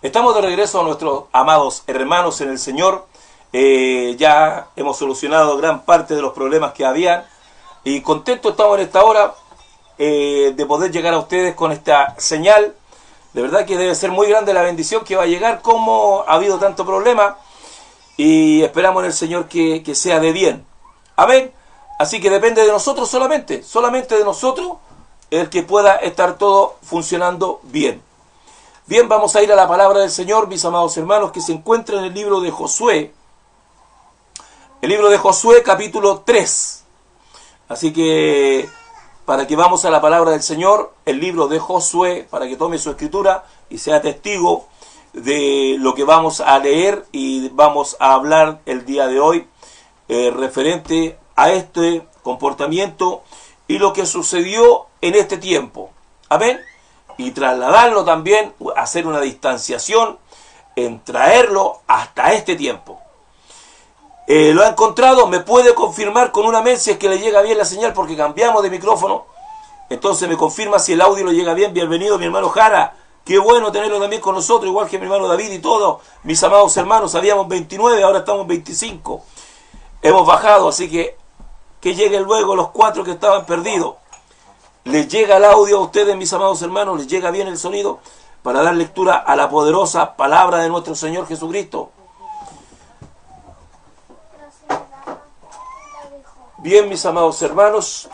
Estamos de regreso a nuestros amados hermanos en el Señor. Ya hemos solucionado gran parte de los problemas que habían y contentos estamos en esta hora de poder llegar a ustedes con esta señal. De verdad que debe ser muy grande la bendición que va a llegar, como ha habido tanto problema, y esperamos en el Señor que sea de bien. Amén. Así que depende de nosotros solamente de nosotros el que pueda estar todo funcionando bien. Bien, vamos a ir a la palabra del Señor, mis amados hermanos, que se encuentra en el libro de Josué. El libro de Josué, capítulo 3. Así que, para que vamos a la palabra del Señor, el libro de Josué, para que tome su escritura y sea testigo de lo que vamos a leer y vamos a hablar el día de hoy, referente a este comportamiento y lo que sucedió en este tiempo. Amén. Y trasladarlo también, hacer una distanciación en traerlo hasta este tiempo. ¿Lo ha encontrado? ¿Me puede confirmar con un amén si es que le llega bien la señal? Porque cambiamos de micrófono. Entonces me confirma si el audio le llega bien. Bienvenido mi hermano Jara. Qué bueno tenerlo también con nosotros, igual que mi hermano David y todos mis amados hermanos. Habíamos 29, ahora estamos 25. Hemos bajado, así que lleguen luego los 4 que estaban perdidos. ¿Les llega el audio a ustedes, mis amados hermanos? ¿Les llega bien el sonido? Para dar lectura a la poderosa palabra de nuestro Señor Jesucristo. Bien, mis amados hermanos,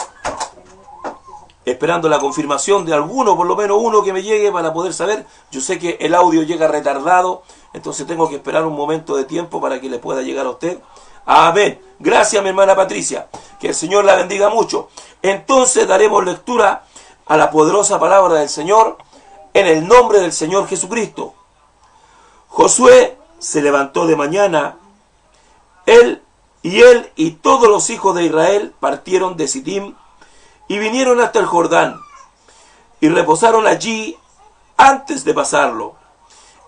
esperando la confirmación de alguno, por lo menos uno que me llegue para poder saber. Yo sé que el audio llega retardado, entonces tengo que esperar un momento de tiempo para que le pueda llegar a usted. Amén. Gracias, mi hermana Patricia. Que el Señor la bendiga mucho. Entonces daremos lectura a la poderosa palabra del Señor en el nombre del Señor Jesucristo. Josué se levantó de mañana. Él y todos los hijos de Israel partieron de Sittim y vinieron hasta el Jordán y reposaron allí antes de pasarlo.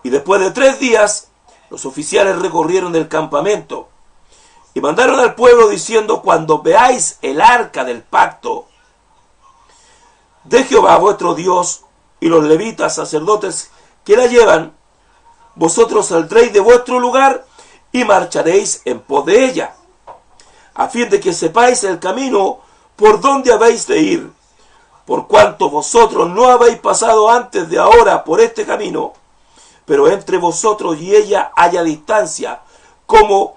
Y después de 3 días, los oficiales recorrieron el campamento y mandaron al pueblo diciendo: cuando veáis el arca del pacto de Jehová vuestro Dios y los levitas sacerdotes que la llevan, vosotros saldréis de vuestro lugar y marcharéis en pos de ella, a fin de que sepáis el camino por donde habéis de ir, por cuanto vosotros no habéis pasado antes de ahora por este camino, pero entre vosotros y ella haya distancia como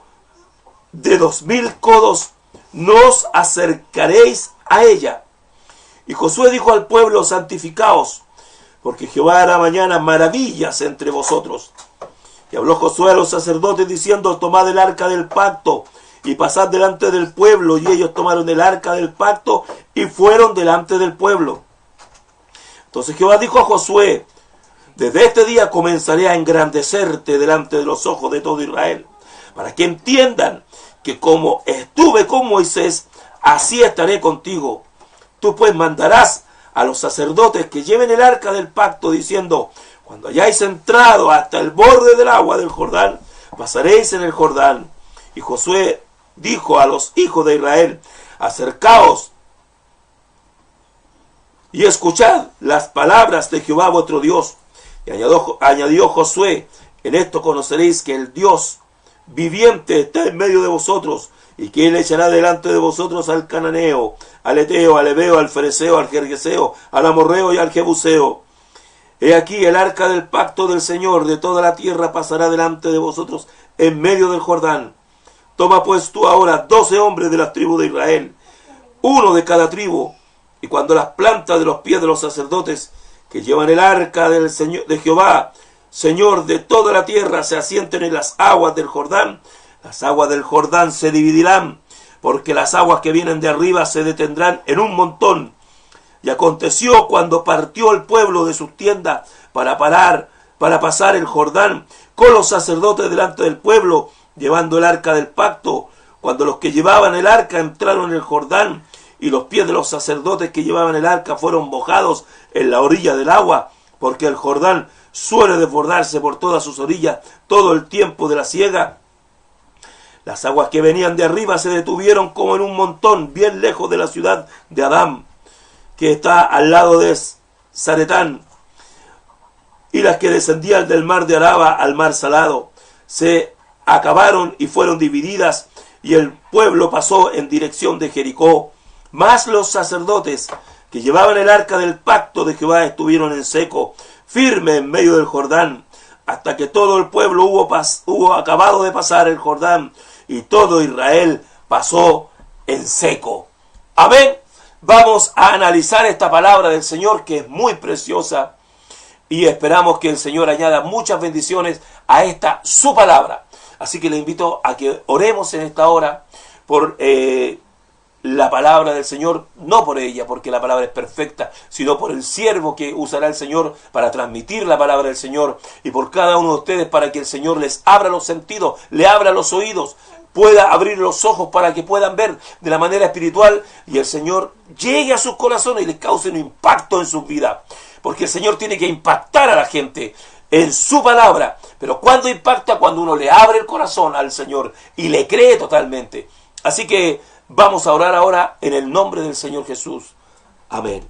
de 2000 codos, no os acercaréis a ella. Y Josué dijo al pueblo: santificaos, porque Jehová hará mañana maravillas entre vosotros. Y habló Josué a los sacerdotes diciendo: tomad el arca del pacto y pasad delante del pueblo. Y ellos tomaron el arca del pacto y fueron delante del pueblo. Entonces Jehová dijo a Josué: desde este día comenzaré a engrandecerte delante de los ojos de todo Israel, para que entiendan que como estuve con Moisés, así estaré contigo. Tú pues mandarás a los sacerdotes que lleven el arca del pacto, diciendo: cuando hayáis entrado hasta el borde del agua del Jordán, pasaréis en el Jordán. Y Josué dijo a los hijos de Israel: acercaos y escuchad las palabras de Jehová vuestro Dios. Y añadió Josué: en esto conoceréis que el Dios viviente está en medio de vosotros, y que él echará delante de vosotros al cananeo, al eteo, al ebeo, al fereceo, al gergeseo, al amorreo y al jebuseo. He aquí el arca del pacto del Señor de toda la tierra pasará delante de vosotros en medio del Jordán. Toma pues tú ahora 12 hombres de las tribus de Israel, uno de cada tribu, y cuando las plantas de los pies de los sacerdotes que llevan el arca del Señor, de Jehová, Señor de toda la tierra, se asienten en las aguas del Jordán, las aguas del Jordán se dividirán, porque las aguas que vienen de arriba se detendrán en un montón. Y aconteció cuando partió el pueblo de sus tiendas para pasar el Jordán con los sacerdotes delante del pueblo, llevando el arca del pacto, cuando los que llevaban el arca entraron en el Jordán, y los pies de los sacerdotes que llevaban el arca fueron mojados en la orilla del agua, porque el Jordán suele desbordarse por todas sus orillas todo el tiempo de la siega. Las aguas que venían de arriba se detuvieron como en un montón, bien lejos de la ciudad de Adán, que está al lado de Zaretán. y las que descendían del mar de Araba al mar Salado. Se acabaron y fueron divididas, y el pueblo pasó en dirección de Jericó. Mas los sacerdotes que llevaban el arca del pacto de Jehová estuvieron en seco, firme en medio del Jordán, hasta que todo el pueblo hubo acabado de pasar el Jordán, y todo Israel pasó en seco. Amén. Vamos a analizar esta palabra del Señor, que es muy preciosa, y esperamos que el Señor añada muchas bendiciones a esta su palabra. Así que le invito a que oremos en esta hora por la palabra del Señor, no por ella, porque la palabra es perfecta, sino por el siervo que usará el Señor para transmitir la palabra del Señor, y por cada uno de ustedes, para que el Señor les abra los sentidos, le abra los oídos, pueda abrir los ojos para que puedan ver de la manera espiritual, y el Señor llegue a sus corazones y les cause un impacto en sus vidas, porque el Señor tiene que impactar a la gente en su palabra. Pero ¿cuándo impacta? Cuando uno le abre el corazón al Señor y le cree totalmente. Así que vamos a orar ahora en el nombre del Señor Jesús. Amén.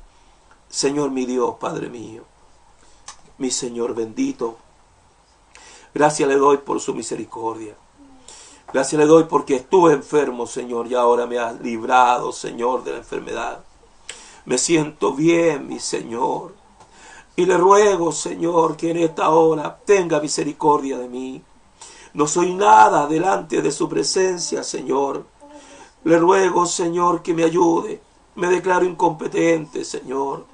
Señor mi Dios, Padre mío, mi Señor bendito, gracias le doy por su misericordia. Gracias le doy porque estuve enfermo, Señor, y ahora me has librado, Señor, de la enfermedad. Me siento bien, mi Señor. Y le ruego, Señor, que en esta hora tenga misericordia de mí. No soy nada delante de su presencia, Señor. Le ruego, Señor, que me ayude. Me declaro incompetente, Señor.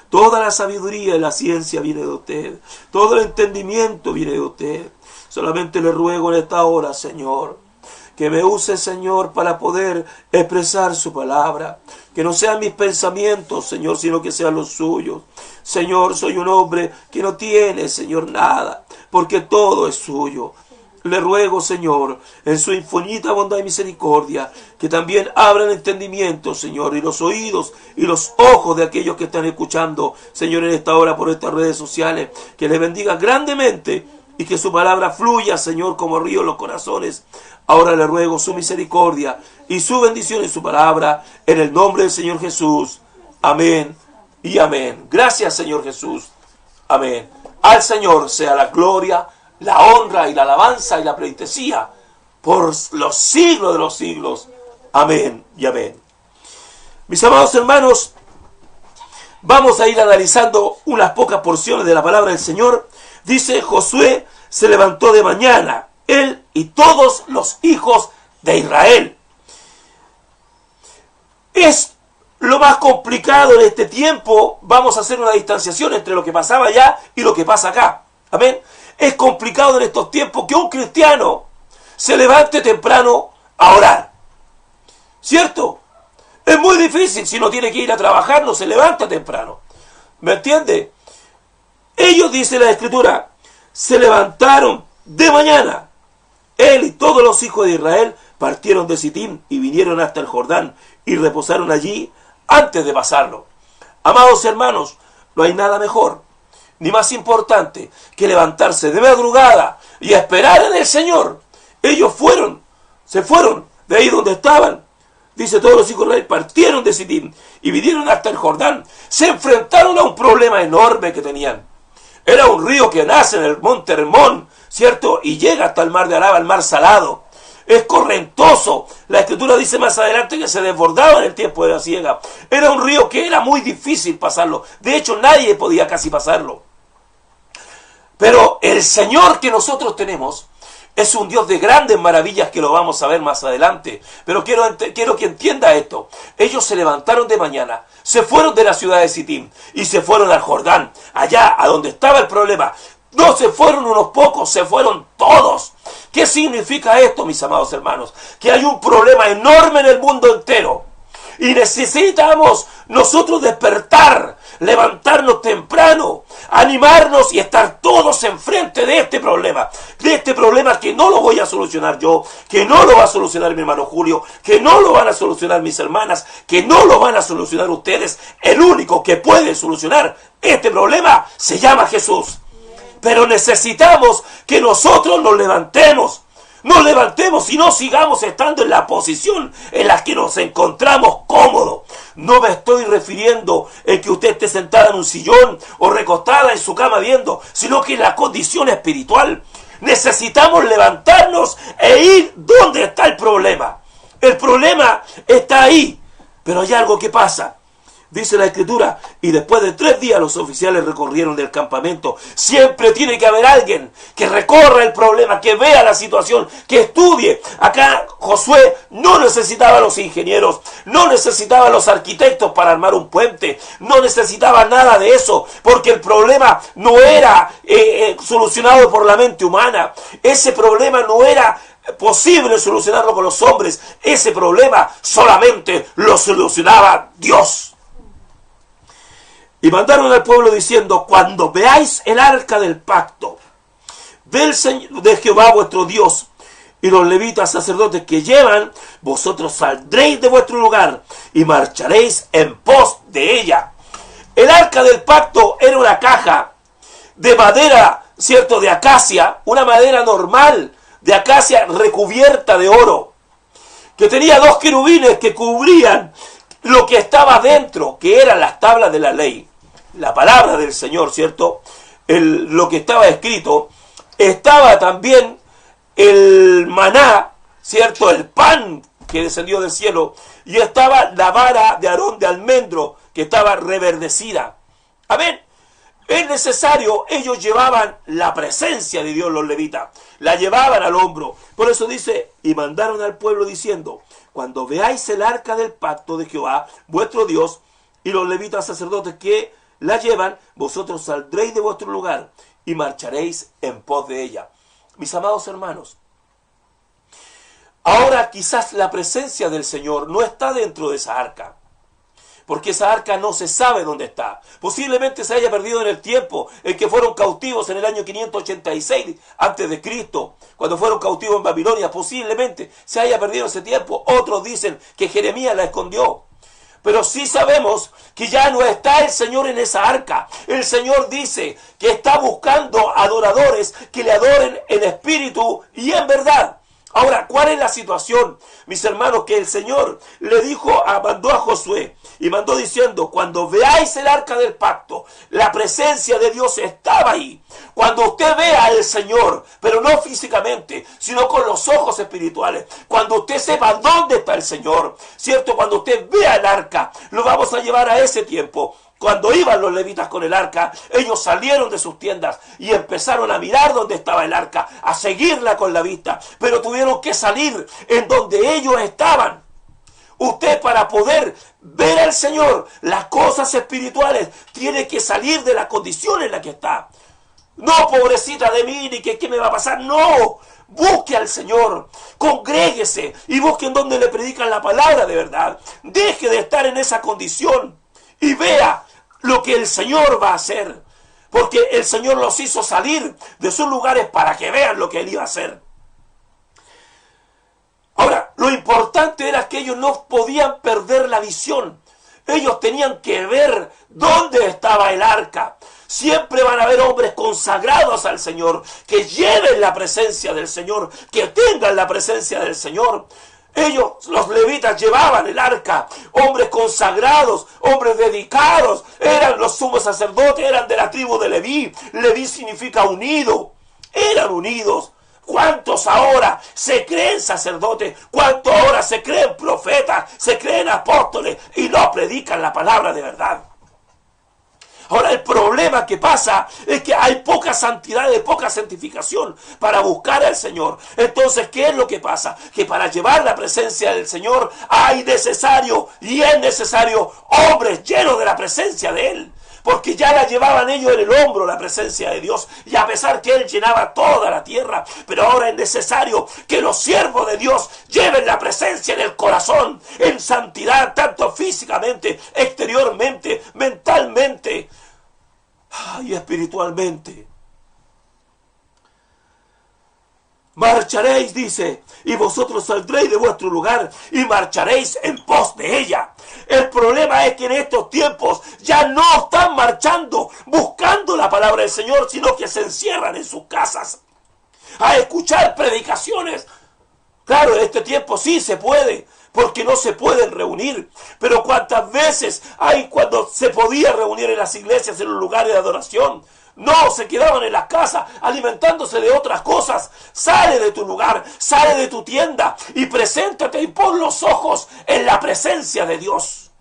Toda la sabiduría y la ciencia viene de usted. Todo el entendimiento viene de usted. Solamente le ruego en esta hora, Señor, que me use, Señor, para poder expresar su palabra. Que no sean mis pensamientos, Señor, sino que sean los suyos. Señor, soy un hombre que no tiene, Señor, nada, porque todo es suyo. Le ruego, Señor, en su infinita bondad y misericordia, que también abra el entendimiento, Señor, y los oídos y los ojos de aquellos que están escuchando, Señor, en esta hora por estas redes sociales. Que le bendiga grandemente y que su palabra fluya, Señor, como río en los corazones. Ahora le ruego su misericordia y su bendición en su palabra, en el nombre del Señor Jesús. Amén y amén. Gracias, Señor Jesús. Amén. Al Señor sea la gloria, la honra y la alabanza y la pleitesía por los siglos de los siglos. Amén y amén. Mis amados hermanos, vamos a ir analizando unas pocas porciones de la palabra del Señor. Dice: Josué se levantó de mañana, él y todos los hijos de Israel. Es lo más complicado en este tiempo. Vamos a hacer una distanciación entre lo que pasaba allá y lo que pasa acá. Amén. Es complicado en estos tiempos que un cristiano se levante temprano a orar. ¿Cierto? Es muy difícil. Si no tiene que ir a trabajar, no se levanta temprano. ¿Me entiende? Ellos, dice la Escritura, se levantaron de mañana. Él y todos los hijos de Israel partieron de Sitín y vinieron hasta el Jordán y reposaron allí antes de pasarlo. Amados hermanos, no hay nada mejor ni más importante que levantarse de madrugada y esperar en el Señor. Ellos se fueron de ahí donde estaban. Dice: todos los hijos de Israel partieron de Sitín y vinieron hasta el Jordán. Se enfrentaron a un problema enorme que tenían. Era un río que nace en el monte Hermón, ¿cierto? Y llega hasta el mar de Araba, el mar Salado. Es correntoso. La Escritura dice más adelante que se desbordaba en el tiempo de la siega. Era un río que era muy difícil pasarlo. De hecho, nadie podía casi pasarlo. Pero el Señor que nosotros tenemos es un Dios de grandes maravillas, que lo vamos a ver más adelante. Pero quiero que entienda esto. Ellos se levantaron de mañana, se fueron de la ciudad de Sitín y se fueron al Jordán, allá a donde estaba el problema. No se fueron unos pocos, se fueron todos. ¿Qué significa esto, mis amados hermanos? Que hay un problema enorme en el mundo entero. Y necesitamos nosotros despertar, levantarnos temprano, animarnos y estar todos enfrente de este problema que no lo voy a solucionar yo, que no lo va a solucionar mi hermano Julio, que no lo van a solucionar mis hermanas, que no lo van a solucionar ustedes. El único que puede solucionar este problema se llama Jesús. Pero necesitamos que nosotros nos levantemos. Nos levantemos y no sigamos estando en la posición en la que nos encontramos cómodos. No me estoy refiriendo en que usted esté sentada en un sillón o recostada en su cama viendo, sino que en la condición espiritual. Necesitamos levantarnos e ir donde está el problema. El problema está ahí, pero hay algo que pasa. Dice la Escritura, y después de 3 días los oficiales recorrieron del campamento. Siempre tiene que haber alguien que recorra el problema, que vea la situación, que estudie. Acá Josué no necesitaba los ingenieros, no necesitaba los arquitectos para armar un puente, no necesitaba nada de eso, porque el problema no era solucionado por la mente humana. Ese problema no era posible solucionarlo con los hombres. Ese problema solamente lo solucionaba Dios. Y mandaron al pueblo diciendo, cuando veáis el arca del pacto de Jehová vuestro Dios y los levitas sacerdotes que llevan, vosotros saldréis de vuestro lugar y marcharéis en pos de ella. El arca del pacto era una caja de madera, ¿cierto?, de acacia, una madera normal de acacia recubierta de oro, que tenía 2 querubines que cubrían lo que estaba dentro, que eran las tablas de la ley. La palabra del Señor, ¿cierto? Lo que estaba escrito. Estaba también el maná, ¿cierto? El pan que descendió del cielo. Y estaba la vara de Aarón de almendro, que estaba reverdecida. Amén. Es necesario, ellos llevaban la presencia de Dios, los levitas. La llevaban al hombro. Por eso dice, y mandaron al pueblo diciendo, cuando veáis el arca del pacto de Jehová, vuestro Dios, y los levitas sacerdotes que la llevan, vosotros saldréis de vuestro lugar y marcharéis en pos de ella. Mis amados hermanos, ahora quizás la presencia del Señor no está dentro de esa arca, porque esa arca no se sabe dónde está. Posiblemente se haya perdido en el tiempo en que fueron cautivos en el año 586 a.C., cuando fueron cautivos en Babilonia. Posiblemente se haya perdido ese tiempo. Otros dicen que Jeremías la escondió. Pero sí sabemos que ya no está el Señor en esa arca. El Señor dice que está buscando adoradores que le adoren en espíritu y en verdad. Ahora, ¿cuál es la situación, mis hermanos? Que el Señor le dijo, mandó a Josué y mandó diciendo, cuando veáis el arca del pacto, la presencia de Dios estaba ahí. Cuando usted vea al Señor, pero no físicamente, sino con los ojos espirituales, cuando usted sepa dónde está el Señor, ¿cierto? Cuando usted vea el arca, lo vamos a llevar a ese tiempo. Cuando iban los levitas con el arca, ellos salieron de sus tiendas y empezaron a mirar dónde estaba el arca, a seguirla con la vista, pero tuvieron que salir en donde ellos estaban. Usted, para poder ver al Señor, las cosas espirituales, tiene que salir de la condición en la que está. No, pobrecita de mí, ni que qué me va a pasar, no. Busque al Señor, congréguese y busque en donde le predican la palabra de verdad. Deje de estar en esa condición y vea lo que el Señor va a hacer, porque el Señor los hizo salir de sus lugares para que vean lo que Él iba a hacer. Ahora, lo importante era que ellos no podían perder la visión. Ellos tenían que ver dónde estaba el arca. Siempre van a haber hombres consagrados al Señor, que lleven la presencia del Señor, que tengan la presencia del Señor. Ellos, los levitas, llevaban el arca, hombres consagrados, hombres dedicados, eran los sumos sacerdotes, eran de la tribu de Leví. Leví significa unido, eran unidos. ¿Cuántos ahora se creen sacerdotes? ¿Cuántos ahora se creen profetas, se creen apóstoles y no predican la palabra de verdad? Ahora, el problema que pasa es que hay poca santidad y poca santificación para buscar al Señor. Entonces, ¿qué es lo que pasa? Que para llevar la presencia del Señor es necesario hombres llenos de la presencia de Él. Porque ya la llevaban ellos en el hombro, la presencia de Dios. Y a pesar que Él llenaba toda la tierra, pero ahora es necesario que los siervos de Dios lleven la presencia en el corazón, en santidad, tanto físicamente, exteriormente, mentalmente y espiritualmente. Marcharéis, dice, y vosotros saldréis de vuestro lugar y marcharéis en pos de ella. El problema es que en estos tiempos ya no están marchando buscando la palabra del Señor, sino que se encierran en sus casas. a escuchar predicaciones. Claro, en este tiempo sí se puede, porque no se pueden reunir. Pero cuántas veces hay cuando se podía reunir en las iglesias, en los lugares de adoración. No, se quedaban en las casas alimentándose de otras cosas. Sale de tu lugar, sale de tu tienda y preséntate y pon los ojos en la presencia de Dios.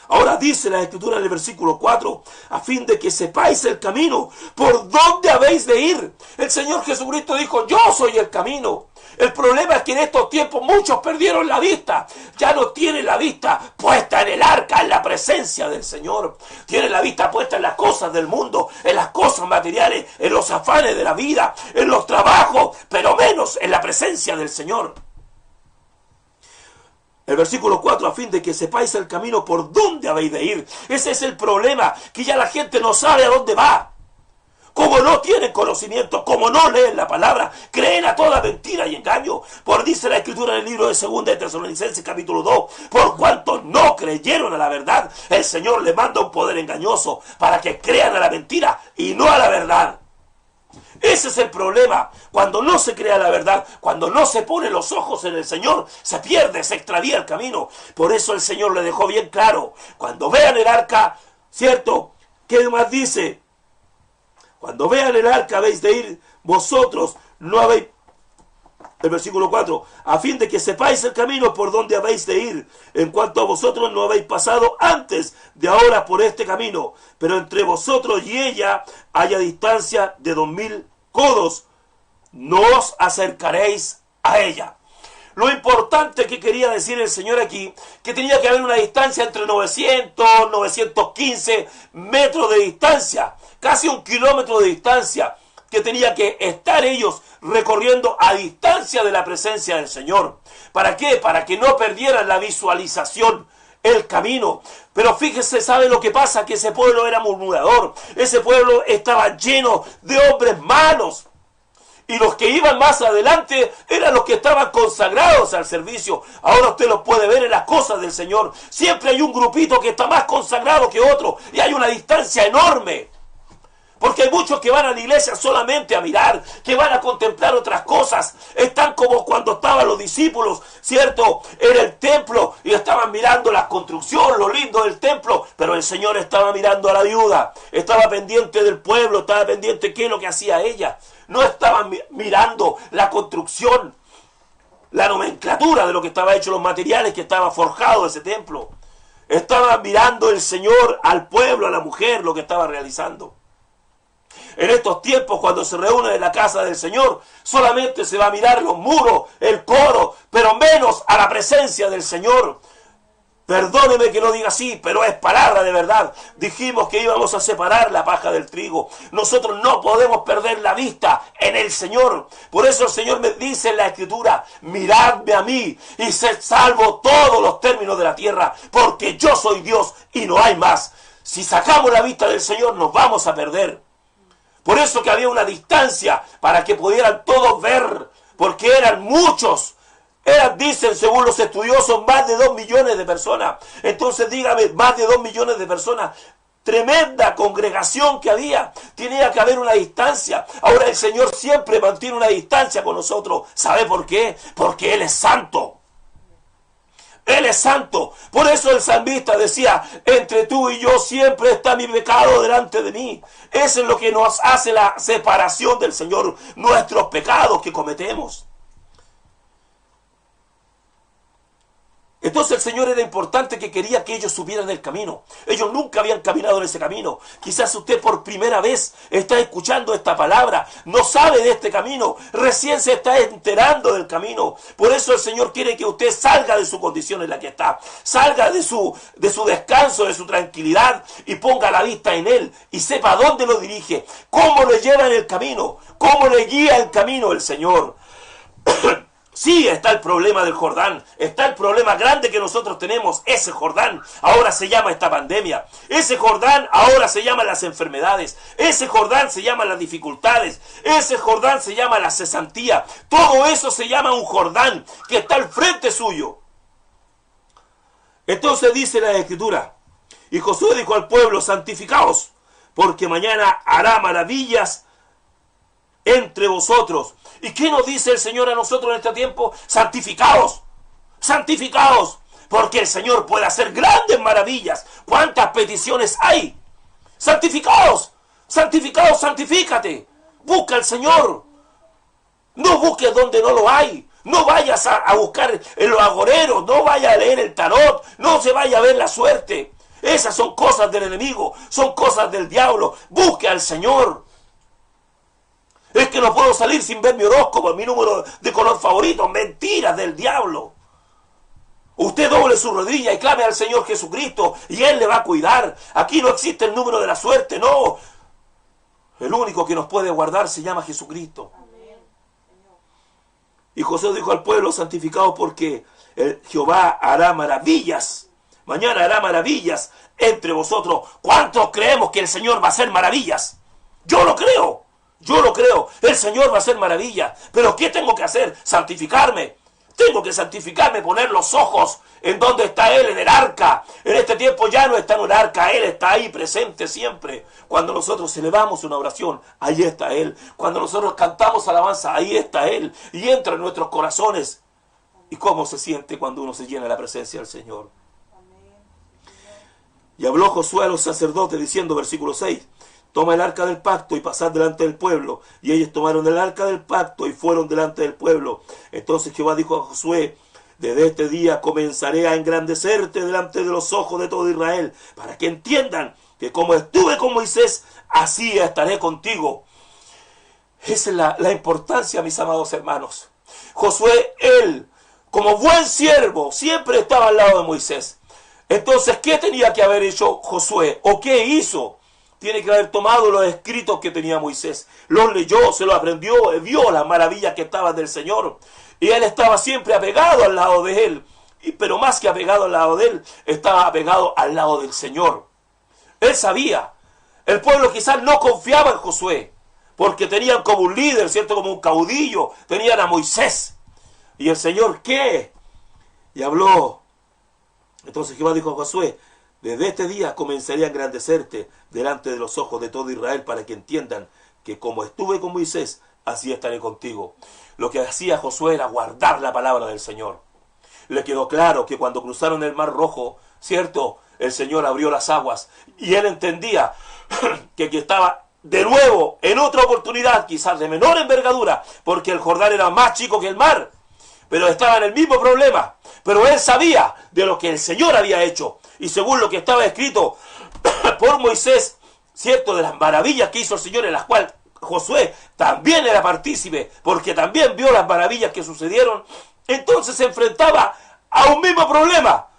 Ahora dice la Escritura en el versículo 4, a fin de que sepáis el camino, por dónde habéis de ir. El Señor Jesucristo dijo, yo soy el camino. El problema es que en estos tiempos muchos perdieron la vista. Ya no tienen la vista puesta en el arca, en la presencia del Señor. Tienen la vista puesta en las cosas del mundo, en las cosas materiales, en los afanes de la vida, en los trabajos, pero menos en la presencia del Señor. El versículo 4, a fin de que sepáis el camino por dónde habéis de ir. Ese es el problema, que ya la gente no sabe a dónde va. Como no tienen conocimiento, como no leen la palabra, creen a toda mentira y engaño. Por dice la Escritura en el libro de 2 de Tesalonicenses capítulo 2, por cuanto no creyeron a la verdad, el Señor les manda un poder engañoso para que crean a la mentira y no a la verdad. Ese es el problema. Cuando no se crea la verdad, cuando no se pone los ojos en el Señor, se pierde, se extravía el camino. Por eso el Señor le dejó bien claro. Cuando vean el arca, ¿cierto? ¿Qué más dice? Cuando vean el arca habéis de ir, vosotros no habéis... El versículo 4, a fin de que sepáis el camino por donde habéis de ir. En cuanto a vosotros no habéis pasado antes de ahora por este camino, pero entre vosotros y ella haya distancia de 2000 codos. No os acercaréis a ella. Lo importante que quería decir el Señor aquí, que tenía que haber una distancia entre 900, 915 metros de distancia, casi 1 kilómetro de distancia, que tenía que estar ellos recorriendo a distancia de la presencia del Señor. ¿Para qué? Para que no perdieran la visualización, el camino. Pero fíjese, ¿sabe lo que pasa? Que ese pueblo era murmurador, ese pueblo estaba lleno de hombres malos. Y los que iban más adelante eran los que estaban consagrados al servicio. Ahora usted los puede ver en las cosas del Señor. Siempre hay un grupito que está más consagrado que otro. Y hay una distancia enorme. Porque hay muchos que van a la iglesia solamente a mirar, que van a contemplar otras cosas. Están como cuando estaban los discípulos, ¿cierto? En el templo y estaban mirando la construcción, lo lindo del templo. Pero el Señor estaba mirando a la viuda. Estaba pendiente del pueblo, estaba pendiente de qué es lo que hacía ella. No estaban mirando la construcción, la nomenclatura de lo que estaba hecho, los materiales que estaba forjado ese templo. Estaba mirando el Señor al pueblo, a la mujer, lo que estaba realizando. En estos tiempos, cuando se reúnen en la casa del Señor, solamente se va a mirar los muros, el coro, pero menos a la presencia del Señor. Perdóneme que lo diga así, pero es palabra de verdad. Dijimos que íbamos a separar la paja del trigo. Nosotros no podemos perder la vista en el Señor. Por eso el Señor me dice en la Escritura, miradme a mí y sed salvo todos los términos de la tierra, porque yo soy Dios y no hay más. Si sacamos la vista del Señor, nos vamos a perder. Por eso que había una distancia para que pudieran todos ver, porque eran muchos. Eran, dicen, según los estudiosos, más de 2 millones de personas. Entonces dígame, más de 2 millones de personas. Tremenda congregación que había. Tenía que haber una distancia. Ahora el Señor siempre mantiene una distancia con nosotros. ¿Sabe por qué? Porque Él es santo. Él es santo. Por eso el salmista decía, entre tú y yo siempre está mi pecado delante de mí. Eso es lo que nos hace la separación del Señor, nuestros pecados que cometemos. Entonces el Señor era importante, que quería que ellos subieran el camino. Ellos nunca habían caminado en ese camino. Quizás usted por primera vez está escuchando esta palabra, no sabe de este camino, recién se está enterando del camino. Por eso el Señor quiere que usted salga de su condición en la que está, salga de su descanso, de su tranquilidad y ponga la vista en Él y sepa dónde lo dirige, cómo le lleva en el camino, cómo le guía el camino el Señor. Sí, está el problema del Jordán, está el problema grande que nosotros tenemos. Ese Jordán ahora se llama esta pandemia, ese Jordán ahora se llaman las enfermedades, ese Jordán se llaman las dificultades, ese Jordán se llama la cesantía. Todo eso se llama un Jordán que está al frente suyo. Entonces dice la Escritura, y Josué dijo al pueblo, santificaos, porque mañana hará maravillas entre vosotros. ¿Y qué nos dice el Señor a nosotros en este tiempo? Santificaos, santificaos, porque el Señor puede hacer grandes maravillas. ¿Cuántas peticiones hay? Santificaos, santificaos, santifícate. Busca al Señor. No busques donde no lo hay. No vayas a buscar en los agoreros. No vayas a leer el tarot. No se vaya a ver la suerte. Esas son cosas del enemigo. Son cosas del diablo. Busque al Señor. Es que no puedo salir sin ver mi horóscopo, mi número de color favorito. Mentiras del diablo. Usted doble su rodilla y clame al Señor Jesucristo y Él le va a cuidar. Aquí no existe el número de la suerte, no. El único que nos puede guardar se llama Jesucristo. Y José dijo al pueblo: santificados, porque Jehová hará maravillas. Mañana hará maravillas entre vosotros. ¿Cuántos creemos que el Señor va a hacer maravillas? Yo lo creo. Yo lo creo. El Señor va a hacer maravillas. Pero ¿qué tengo que hacer? Santificarme. Tengo que santificarme, poner los ojos en donde está Él, en el arca. En este tiempo ya no está en un arca, Él está ahí presente siempre. Cuando nosotros elevamos una oración, ahí está Él. Cuando nosotros cantamos alabanza, ahí está Él. Y entra en nuestros corazones. ¿Y cómo se siente cuando uno se llena de la presencia del Señor? Y habló Josué a los sacerdotes diciendo, versículo 6, toma el arca del pacto y pasad delante del pueblo. Y ellos tomaron el arca del pacto y fueron delante del pueblo. Entonces Jehová dijo a Josué, desde este día comenzaré a engrandecerte delante de los ojos de todo Israel, para que entiendan que como estuve con Moisés, así estaré contigo. Esa es la importancia, mis amados hermanos. Josué, él, como buen siervo, siempre estaba al lado de Moisés. Entonces, ¿qué tenía que haber hecho Josué? ¿O qué hizo? Tiene que haber tomado los escritos que tenía Moisés. Los leyó, se los aprendió, vio las maravillas que estaban del Señor. Y él estaba siempre apegado al lado de él. Pero más que apegado al lado de él, estaba apegado al lado del Señor. Él sabía. El pueblo quizás no confiaba en Josué, porque tenían como un líder, ¿cierto? Como un caudillo. Tenían a Moisés. ¿Y el Señor qué? Y habló. Entonces Jehová dijo a Josué, desde este día comenzaré a engrandecerte delante de los ojos de todo Israel, para que entiendan que como estuve con Moisés, así estaré contigo. Lo que hacía Josué era guardar la palabra del Señor. Le quedó claro que cuando cruzaron el Mar Rojo, ¿cierto? El Señor abrió las aguas y él entendía que estaba de nuevo en otra oportunidad, quizás de menor envergadura, porque el Jordán era más chico que el mar, pero estaba en el mismo problema. Pero él sabía de lo que el Señor había hecho. Y según lo que estaba escrito por Moisés, ¿cierto? De las maravillas que hizo el Señor, en las cuales Josué también era partícipe, porque también vio las maravillas que sucedieron. Entonces se enfrentaba a un mismo problema,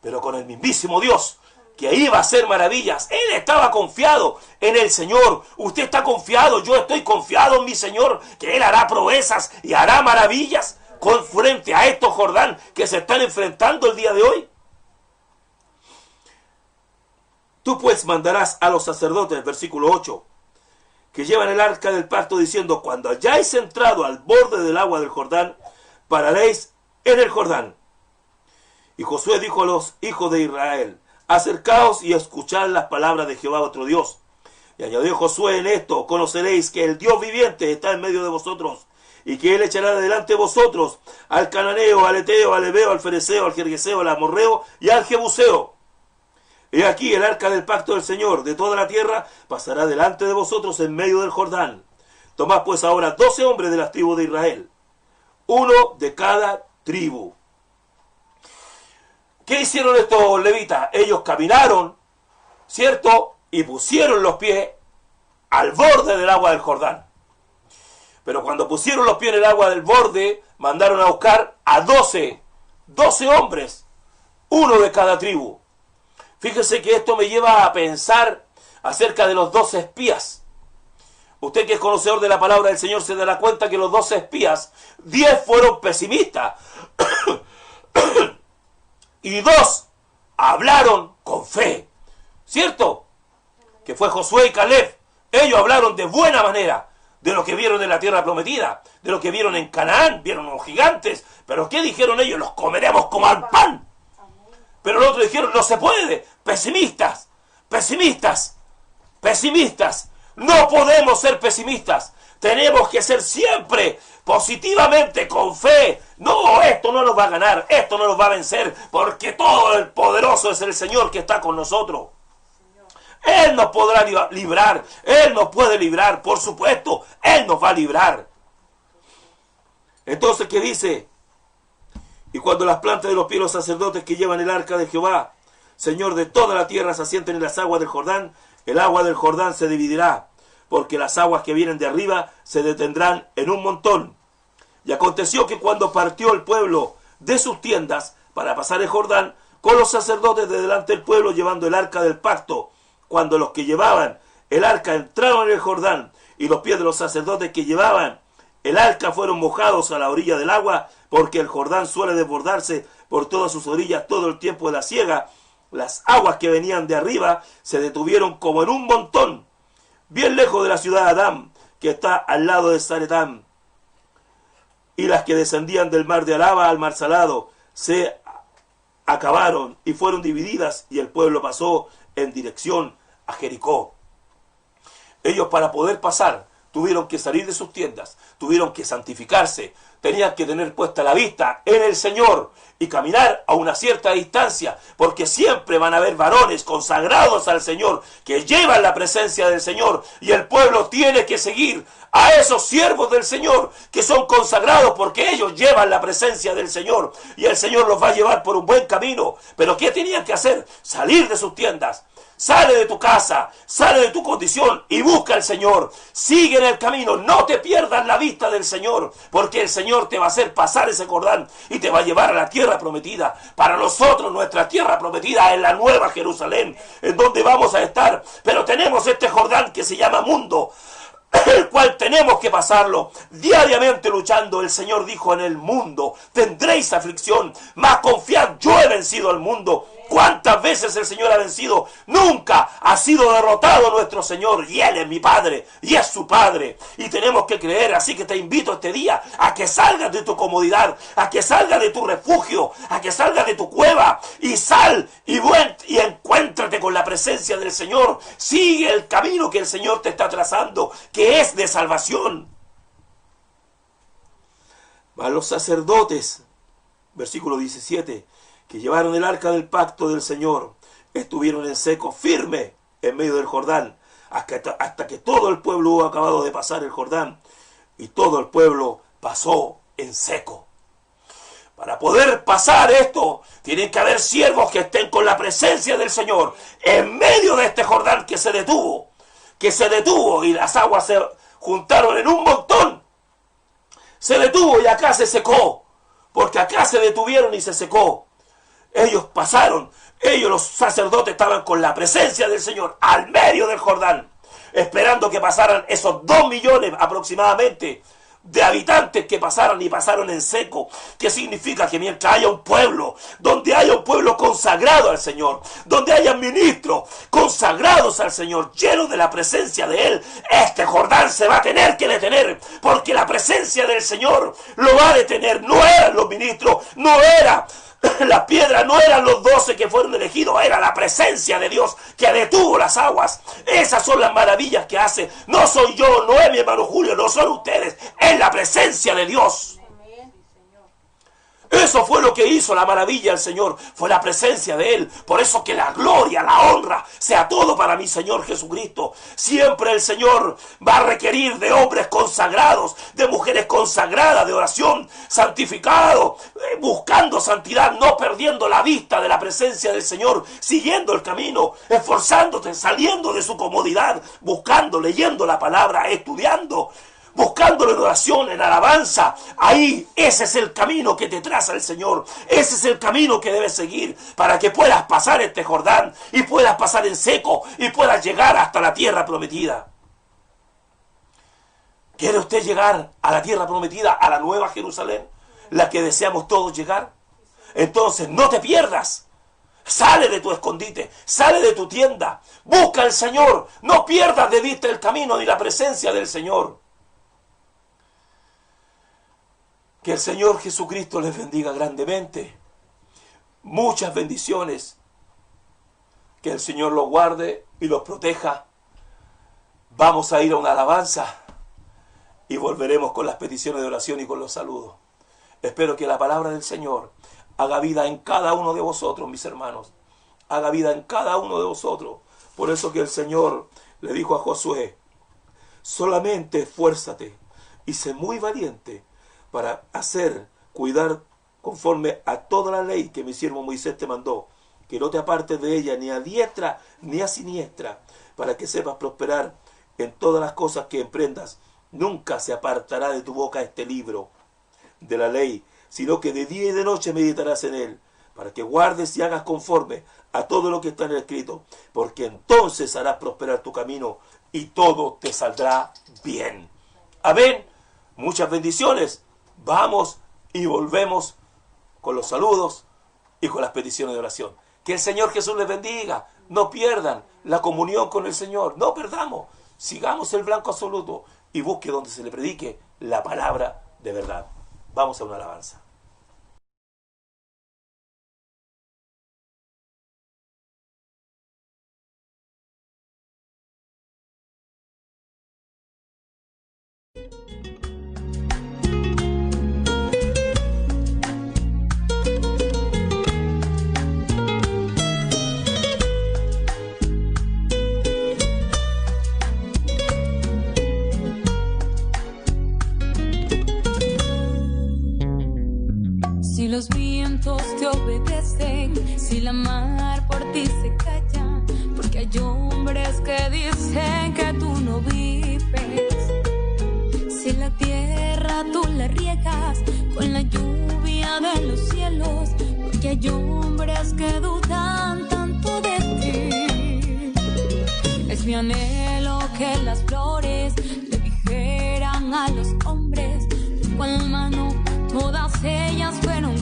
pero con el mismísimo Dios, que iba a hacer maravillas. Él estaba confiado en el Señor. Usted está confiado, yo estoy confiado en mi Señor, que Él hará proezas y hará maravillas con frente a estos Jordán que se están enfrentando el día de hoy. Tú pues mandarás a los sacerdotes, versículo 8, que llevan el arca del pacto, diciendo, cuando hayáis entrado al borde del agua del Jordán, pararéis en el Jordán. Y Josué dijo a los hijos de Israel, acercaos y escuchad las palabras de Jehová vuestro Dios. Y añadió Josué, en esto conoceréis que el Dios viviente está en medio de vosotros, y que Él echará de delante de vosotros al cananeo, al eteo, al hebeo, al fereceo, al jerjeseo, al amorreo y al jebuseo. He aquí el arca del pacto del Señor de toda la tierra pasará delante de vosotros en medio del Jordán. Tomad pues ahora 12 hombres de las tribus de Israel, uno de cada tribu. ¿Qué hicieron estos levitas? Ellos caminaron, ¿cierto? Y pusieron los pies al borde del agua del Jordán. Pero cuando pusieron los pies en el agua del borde, mandaron a buscar a 12 hombres, uno de cada tribu. Fíjese que esto me lleva a pensar acerca de los 12 espías. Usted que es conocedor de la palabra del Señor se dará cuenta que los 12 espías, 10 fueron pesimistas y 2 hablaron con fe, ¿cierto? Que fue Josué y Caleb. Ellos hablaron de buena manera de lo que vieron en la tierra prometida, de lo que vieron en Canaán, vieron a los gigantes. Pero ¿qué dijeron ellos? Los comeremos como al pan. Pero los otros dijeron, no se puede. Pesimistas. No podemos ser pesimistas. Tenemos que ser siempre positivamente, con fe. No, esto no nos va a ganar, esto no nos va a vencer, porque todo el poderoso es el Señor que está con nosotros. Él nos podrá librar, Él nos puede librar, por supuesto, Él nos va a librar. Entonces, ¿qué dice? Y cuando las plantas de los pies de los sacerdotes que llevan el arca de Jehová, Señor de toda la tierra, se asienten en las aguas del Jordán, el agua del Jordán se dividirá, porque las aguas que vienen de arriba se detendrán en un montón. Y aconteció que cuando partió el pueblo de sus tiendas para pasar el Jordán, con los sacerdotes de delante del pueblo llevando el arca del pacto, cuando los que llevaban el arca entraron en el Jordán, y los pies de los sacerdotes que llevaban el arca fueron mojados a la orilla del agua, porque el Jordán suele desbordarse por todas sus orillas todo el tiempo de la siega, las aguas que venían de arriba se detuvieron como en un montón, bien lejos de la ciudad de Adán, que está al lado de Zaretán. Y las que descendían del mar de Araba al mar Salado se acabaron y fueron divididas, y el pueblo pasó en dirección a Jericó. Ellos, para poder pasar, tuvieron que salir de sus tiendas, tuvieron que santificarse, tenían que tener puesta la vista en el Señor y caminar a una cierta distancia, porque siempre van a haber varones consagrados al Señor que llevan la presencia del Señor, y el pueblo tiene que seguir a esos siervos del Señor que son consagrados, porque ellos llevan la presencia del Señor, y el Señor los va a llevar por un buen camino. Pero ¿qué tenían que hacer? Salir de sus tiendas. Sale de tu casa, sale de tu condición y busca al Señor. Sigue en el camino, no te pierdas la vista del Señor, porque el Señor te va a hacer pasar ese Jordán y te va a llevar a la tierra prometida. Para nosotros nuestra tierra prometida es la nueva Jerusalén, en donde vamos a estar. Pero tenemos este Jordán que se llama mundo, el cual tenemos que pasarlo diariamente luchando. El Señor dijo: en el mundo tendréis aflicción, mas confiad, yo he vencido al mundo. ¿Cuántas veces el Señor ha vencido? Nunca ha sido derrotado nuestro Señor, y Él es mi Padre y es su Padre, y tenemos que creer. Así que te invito este día a que salgas de tu comodidad, a que salgas de tu refugio, a que salgas de tu cueva, y sal y encuéntrate con la presencia del Señor. Sigue el camino que el Señor te está trazando, que es de salvación. A los sacerdotes, versículo 17, que llevaron el arca del pacto del Señor, estuvieron en seco, firme en medio del Jordán, hasta que todo el pueblo hubo acabado de pasar el Jordán, y todo el pueblo pasó en seco. Para poder pasar esto, tienen que haber siervos que estén con la presencia del Señor en medio de este Jordán que se detuvo, y las aguas se juntaron en un montón. Se detuvo y acá se secó, porque acá se detuvieron y se secó. Ellos pasaron, los sacerdotes estaban con la presencia del Señor al medio del Jordán, esperando que pasaran esos 2 millones aproximadamente de habitantes que pasaron, y pasaron en seco. ¿Qué significa? Que mientras haya un pueblo, donde haya un pueblo consagrado al Señor, donde haya ministros consagrados al Señor, llenos de la presencia de Él, este Jordán se va a tener que detener, porque la presencia del Señor lo va a detener. No eran los ministros, no era la piedra, no eran los 12 que fueron elegidos, era la presencia de Dios que detuvo las aguas. Esas son las maravillas que hace. No soy yo, no es mi hermano Julio, no son ustedes, es la presencia de Dios. Eso fue lo que hizo la maravilla del Señor, fue la presencia de Él. Por eso que la gloria, la honra, sea todo para mi Señor Jesucristo. Siempre el Señor va a requerir de hombres consagrados, de mujeres consagradas, de oración, santificados, buscando santidad, no perdiendo la vista de la presencia del Señor, siguiendo el camino, esforzándote, saliendo de su comodidad, buscando, leyendo la palabra, estudiando, buscándolo en oración, en alabanza. Ahí, ese es el camino que te traza el Señor. Ese es el camino que debes seguir para que puedas pasar este Jordán y puedas pasar en seco y puedas llegar hasta la tierra prometida. ¿Quiere usted llegar a la tierra prometida, a la nueva Jerusalén, la que deseamos todos llegar? Entonces no te pierdas. Sale de tu escondite, sale de tu tienda, busca al Señor. No pierdas de vista el camino ni la presencia del Señor. Que el Señor Jesucristo les bendiga grandemente. Muchas bendiciones. Que el Señor los guarde y los proteja. Vamos a ir a una alabanza y volveremos con las peticiones de oración y con los saludos. Espero que la palabra del Señor haga vida en cada uno de vosotros, mis hermanos. Haga vida en cada uno de vosotros. Por eso que el Señor le dijo a Josué: solamente esfuérzate y sé muy valiente para cuidar conforme a toda la ley que mi siervo Moisés te mandó, que no te apartes de ella ni a diestra ni a siniestra, para que sepas prosperar en todas las cosas que emprendas. Nunca se apartará de tu boca este libro de la ley, sino que de día y de noche meditarás en él, para que guardes y hagas conforme a todo lo que está en el escrito, porque entonces harás prosperar tu camino y todo te saldrá bien. Amén. Muchas bendiciones. Vamos y volvemos con los saludos y con las peticiones de oración. Que el Señor Jesús les bendiga. No pierdan la comunión con el Señor. No perdamos. Sigamos el blanco absoluto y busque donde se le predique la palabra de verdad. Vamos a una alabanza. Si los vientos te obedecen, si la mar por ti se calla, porque hay hombres que dicen que tú no vives. Si la tierra tú la riegas con la lluvia de los cielos, porque hay hombres que dudan tanto de ti. Es mi anhelo que las flores le dijeran a los hombres, con mano todas ellas fueron